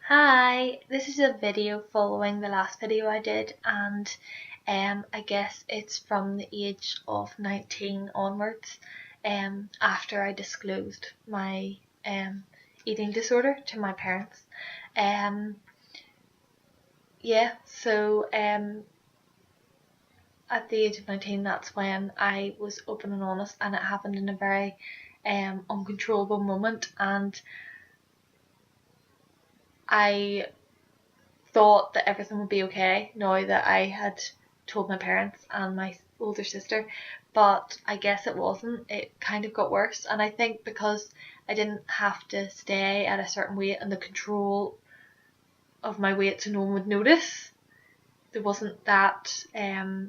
Hi, this is a video following the last video I did, and I guess it's from the age of 19 onwards, after I disclosed my eating disorder to my parents. Yeah, so at the age of 19, that's when I was open and honest, and it happened in a very uncontrollable moment, and I thought that everything would be okay now that I had told my parents and my older sister, but I guess it wasn't. It kind of got worse, and I think because I didn't have to stay at a certain weight and the control of my weight so no one would notice, there wasn't that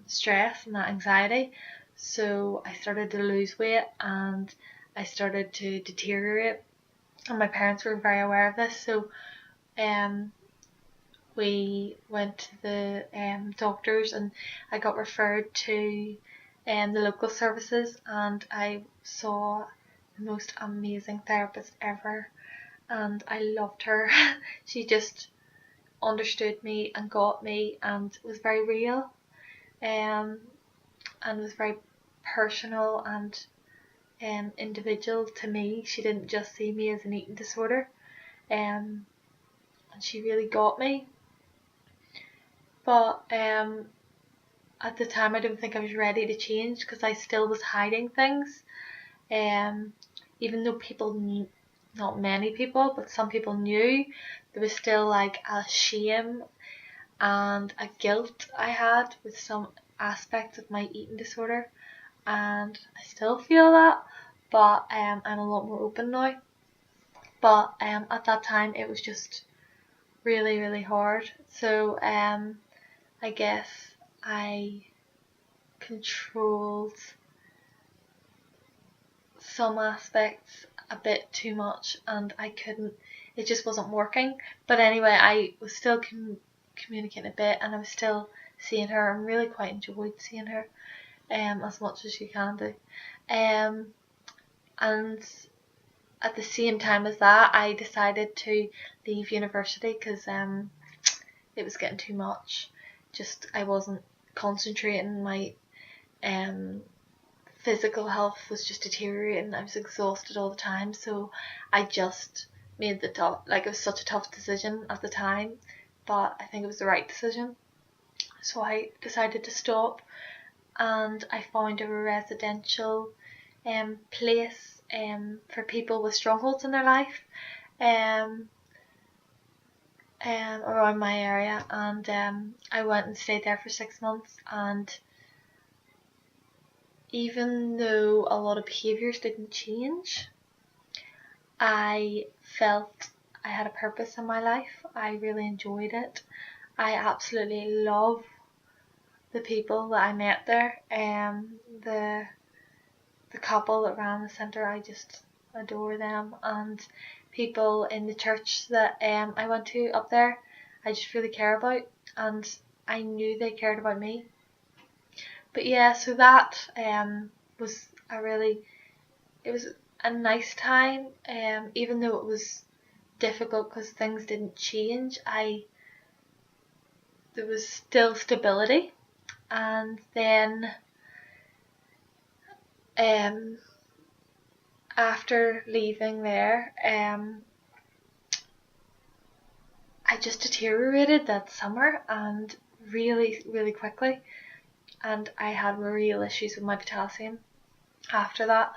stress and that anxiety. So I started to lose weight and I started to deteriorate, and my parents were very aware of this. So um we went to the doctors, and I got referred to the local services, and I saw the most amazing therapist ever, and I loved her. She just understood me and got me and was very real, um, and was very personal and individual to me. She didn't just see me as an eating disorder, and she really got me. But at the time I don't think I was ready to change because I still was hiding things. Um, Even though people knew, not many people, but some people knew, there was still like a shame and a guilt I had with some aspects of my eating disorder, and I still feel that, but I'm a lot more open now. But at that time it was just really hard. So I guess I controlled some aspects a bit too much, and I couldn't, it just wasn't working. But anyway, I was still communicating a bit, and I was still seeing her, and really quite enjoyed seeing her as much as you can do. And at the same time as that, I decided to leave university because it was getting too much. Just I wasn't concentrating. My physical health was just deteriorating. I was exhausted all the time, so I just made the tough, like, it was such a tough decision at the time, but I think it was the right decision. So I decided to stop, and I found a residential place for people with strongholds in their life um, around my area, and I went and stayed there for 6 months, and even though a lot of behaviours didn't change, I felt I had a purpose in my life. I really enjoyed it. I absolutely love the people that I met there. The couple that ran the centre, I just adore them, and people in the church that I went to up there, I just really care about, and I knew they cared about me. But yeah, so that was it was a nice time, even though it was difficult because things didn't change. There was still stability, and then after leaving there, I just deteriorated that summer, and really quickly, and I had real issues with my potassium after that.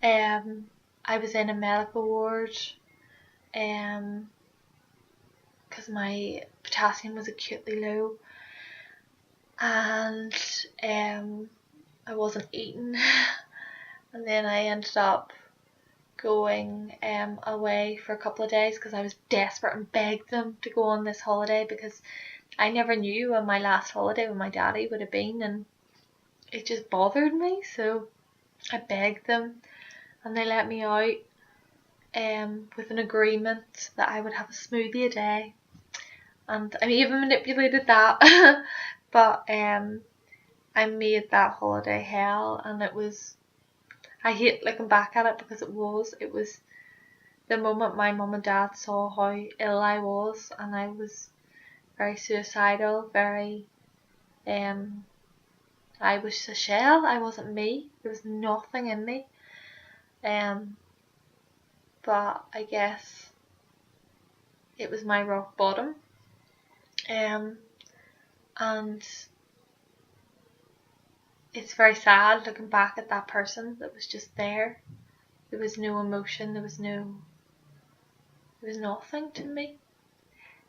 I was in a medical ward because my potassium was acutely low, and I wasn't eating, and then I ended up going away for a couple of days because I was desperate and begged them to go on this holiday because I never knew when my last holiday with my daddy would have been, and it just bothered me, so I begged them, and they let me out with an agreement that I would have a smoothie a day, and I even manipulated that. But I made that holiday hell, and it was, I hate looking back at it because it was the moment my mum and dad saw how ill I was, and I was very suicidal, very I was a shell. I wasn't me. There was nothing in me. But I guess it was my rock bottom. And it's very sad looking back at that person that was just there. There was no emotion. There was nothing to me.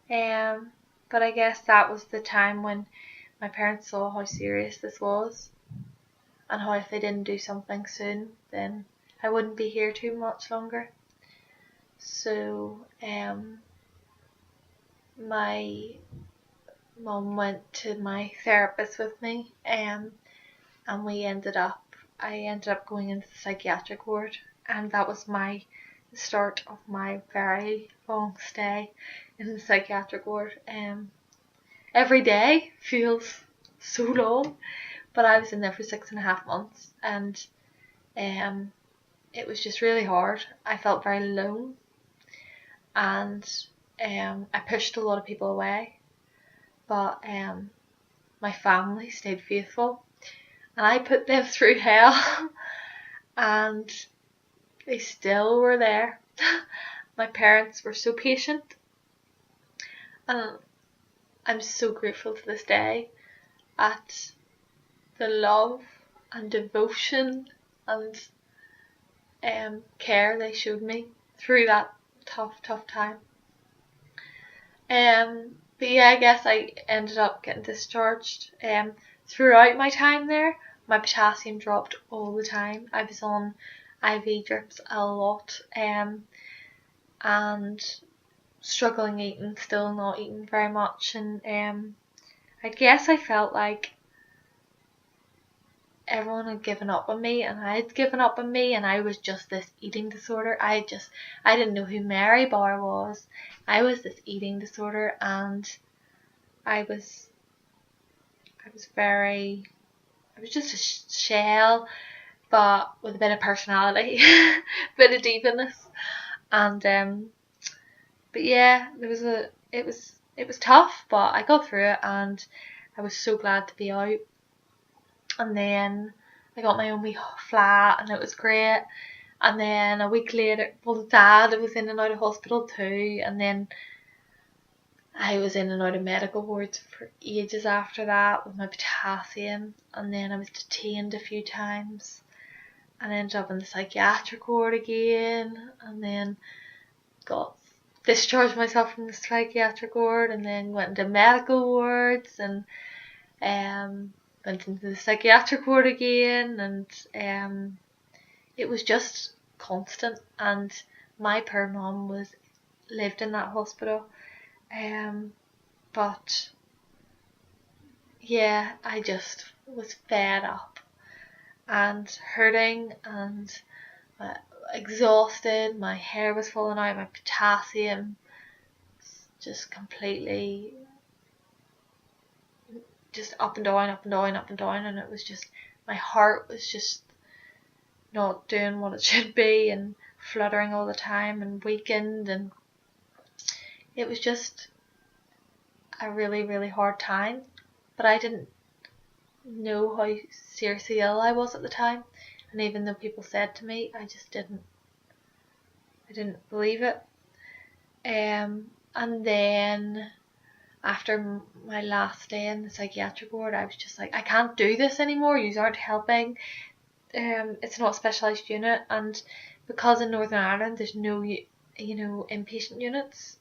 But I guess that was the time when my parents saw how serious this was, and how if they didn't do something soon, then I wouldn't be here too much longer. So my mum went to my therapist with me, and I ended up going into the psychiatric ward, and that was the start of my very long stay in the psychiatric ward. Every day feels so long, but I was in there for 6.5 months, and it was just really hard. I felt very alone, and I pushed a lot of people away, but my family stayed faithful, and I put them through hell, and they still were there. My parents were so patient, and I'm so grateful to this day at the love and devotion and care they showed me through that tough time. But yeah, I guess I ended up getting discharged. Throughout my time there, my potassium dropped all the time. I was on IV drips a lot, and struggling eating, still not eating very much, and I guess I felt like everyone had given up on me, and I had given up on me, and I was just this eating disorder. I didn't know who Mary Bar was. I was this eating disorder, and I was just a shell, but with a bit of personality, a bit of diviness, and but yeah, it was tough, but I got through it, and I was so glad to be out. And then I got my own wee flat, and it was great. And then a week later, well, Dad was in and out of hospital too, and then I was in and out of medical wards for ages after that with my potassium, and then I was detained a few times, and ended up in the psychiatric ward again, and then got discharged myself from the psychiatric ward, and then went into medical wards, and went into the psychiatric ward again, and it was just constant. And my poor mum lived in that hospital, but yeah, I just was fed up and hurting and exhausted. My hair was falling out, my potassium just completely just up and down, up and down, up and down, and it was just, my heart was just not doing what it should be, and fluttering all the time, and weakened, and it was just a really, really hard time. But I didn't know how seriously ill I was at the time, and even though people said to me, I didn't believe it. And then after my last day in the psychiatric ward, I was just like, I can't do this anymore. You aren't helping. It's not a specialised unit, and because in Northern Ireland there's no, inpatient units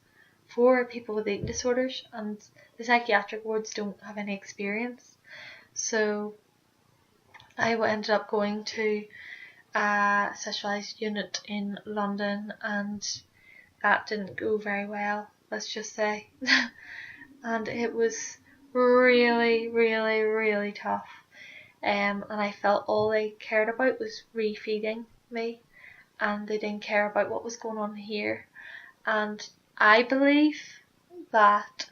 for people with eating disorders, and the psychiatric wards don't have any experience. So I ended up going to a specialised unit in London, and that didn't go very well, let's just say. And it was really, really, really tough. And I felt all they cared about was refeeding me, and they didn't care about what was going on here. And I believe that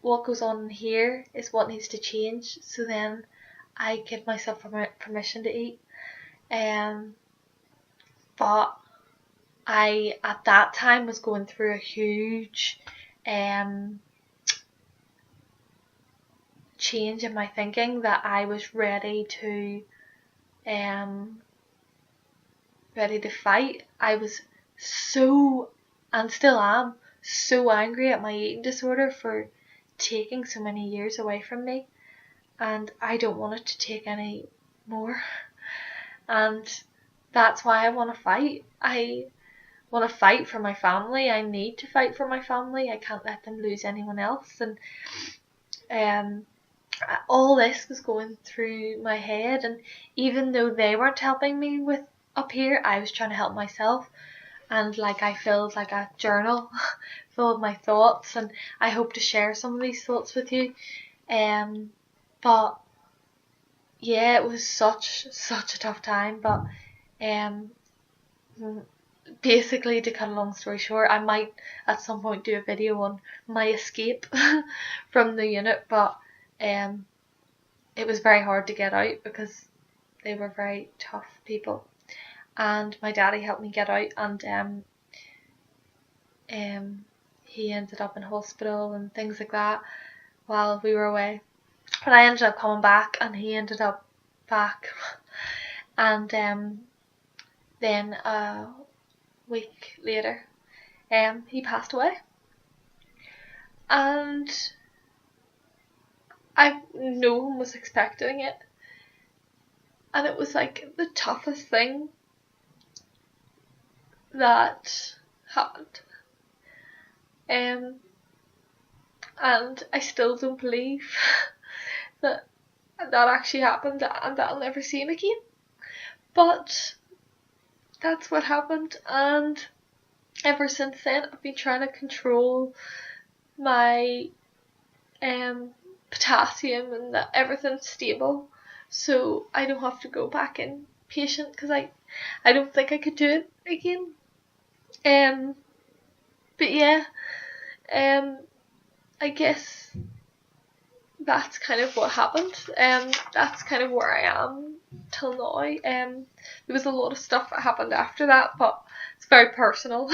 what goes on here is what needs to change, so then I give myself permission to eat. But I at that time was going through a huge change in my thinking, that I was ready to fight. I was so, and still am, so angry at my eating disorder for taking so many years away from me, and I don't want it to take any more. And that's why I want to fight. I want to fight for my family. I need to fight for my family. I can't let them lose anyone else. And um all this was going through my head, and even though they weren't helping me with up here, I was trying to help myself. And like, I filled like a journal full of my thoughts, and I hope to share some of these thoughts with you. But yeah, it was such a tough time. But um basically, to cut a long story short, I might at some point do a video on my escape from the unit. But it was very hard to get out because they were very tough people, and my daddy helped me get out. And he ended up in hospital and things like that while we were away. But I ended up coming back, and he ended up back. And then a week later, he passed away. And no one was expecting it. And it was like the toughest thing that happened. And I still don't believe that actually happened, and that I'll never see him again. But that's what happened, and ever since then I've been trying to control my potassium and that everything's stable, so I don't have to go back in patient, because I don't think I could do it again. But yeah, I guess that's kind of what happened. That's kind of where I am till now. There was a lot of stuff that happened after that, but it's very personal.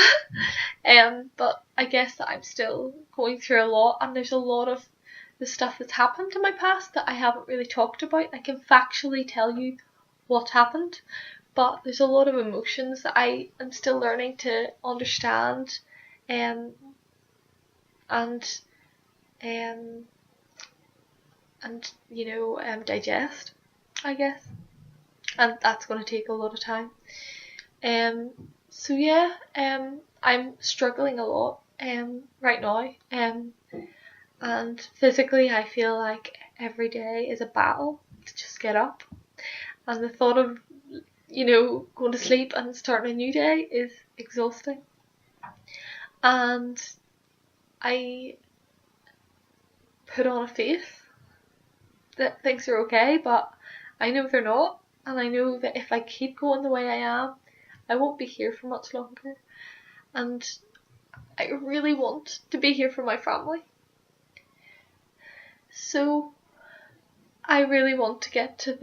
But I guess that I'm still going through a lot, and there's a lot of the stuff that's happened in my past that I haven't really talked about. I can factually tell you what happened, but there's a lot of emotions that I am still learning to understand, and digest, I guess. And that's going to take a lot of time. So yeah, I'm struggling a lot right now. And physically I feel like every day is a battle to just get up. And the thought of, going to sleep and starting a new day is exhausting. And I put on a face that things are okay, but I know they're not. And I know that if I keep going the way I am, I won't be here for much longer. And I really want to be here for my family. So I really want to get to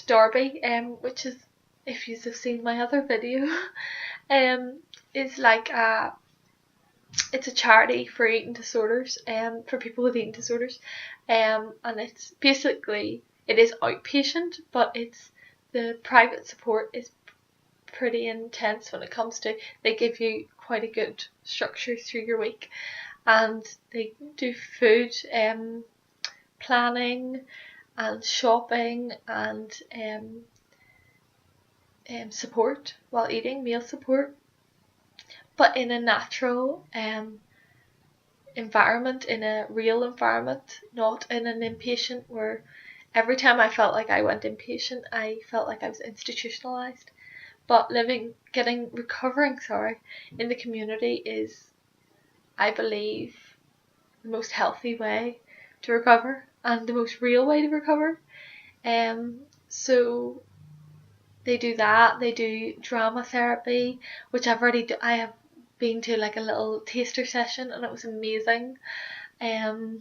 Derby, which is, if you have seen my other video, is like it's a charity for eating disorders, for people with eating disorders, and it's basically, it is outpatient, but the private support is pretty intense when it comes to, they give you quite a good structure through your week, and they do food planning and shopping and support while eating, meal support, but in a natural environment, in a real environment, not in an inpatient where every time I felt like I went inpatient, I felt like I was institutionalized. But recovering in the community is, I believe, the most healthy way to recover and the most real way to recover. So they do that. They do drama therapy, which I have been to like a little taster session, and it was amazing. They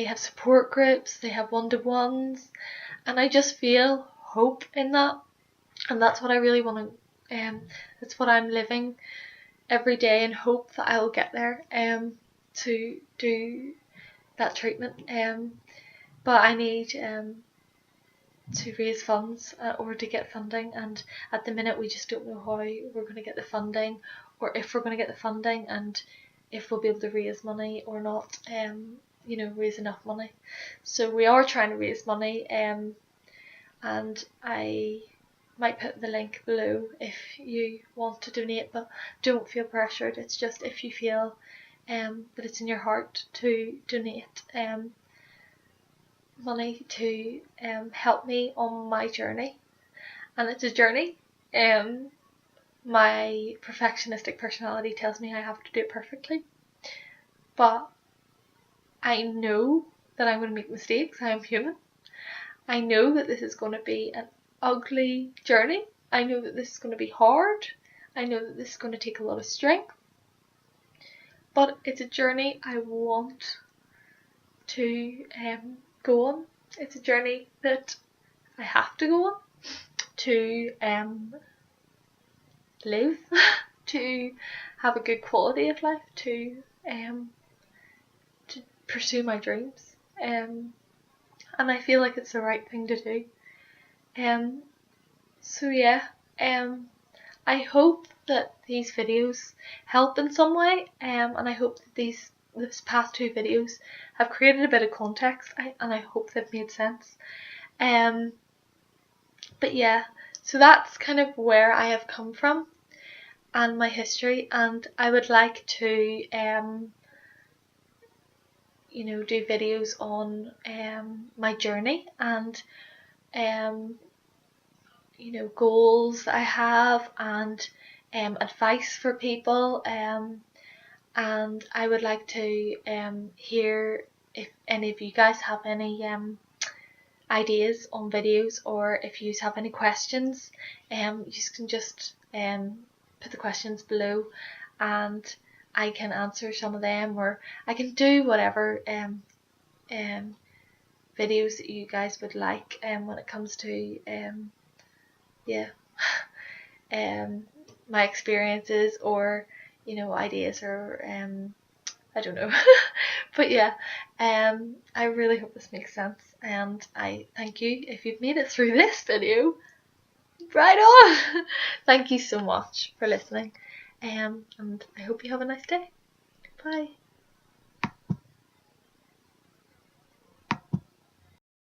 have support groups, they have one-to-ones, and I just feel hope in that. And that's what I really want to That's what I'm living every day in hope that I will get there to do that treatment. But I need to raise funds or to get funding, and at the minute we just don't know how we're going to get the funding, or if we're going to get the funding, and if we'll be able to raise money or not, raise enough money. So we are trying to raise money, and I might put the link below if you want to donate, but don't feel pressured. It's just if you feel that it's in your heart to donate money to help me on my journey. And it's a journey. My perfectionistic personality tells me I have to do it perfectly, but I know that I'm going to make mistakes. I am human. I know that this is going to be an ugly journey. I know that this is going to be hard. I know that this is going to take a lot of strength, but it's a journey I want to go on. It's a journey that I have to go on to live, to have a good quality of life, to pursue my dreams, and I feel like it's the right thing to do. So yeah, I hope that these videos help in some way, and I hope that this past 2 videos have created a bit of context, and I hope they've made sense. But yeah, so that's kind of where I have come from and my history, and I would like to do videos on my journey and goals that I have, and advice for people, and I would like to hear if any of you guys have any ideas on videos, or if you have any questions, you can just put the questions below and I can answer some of them, or I can do whatever videos that you guys would like when it comes to my experiences, or ideas, or I don't know. But yeah, I really hope this makes sense, and I thank you if you've made it through this video. Right on. Thank you so much for listening, and I hope you have a nice day. Bye.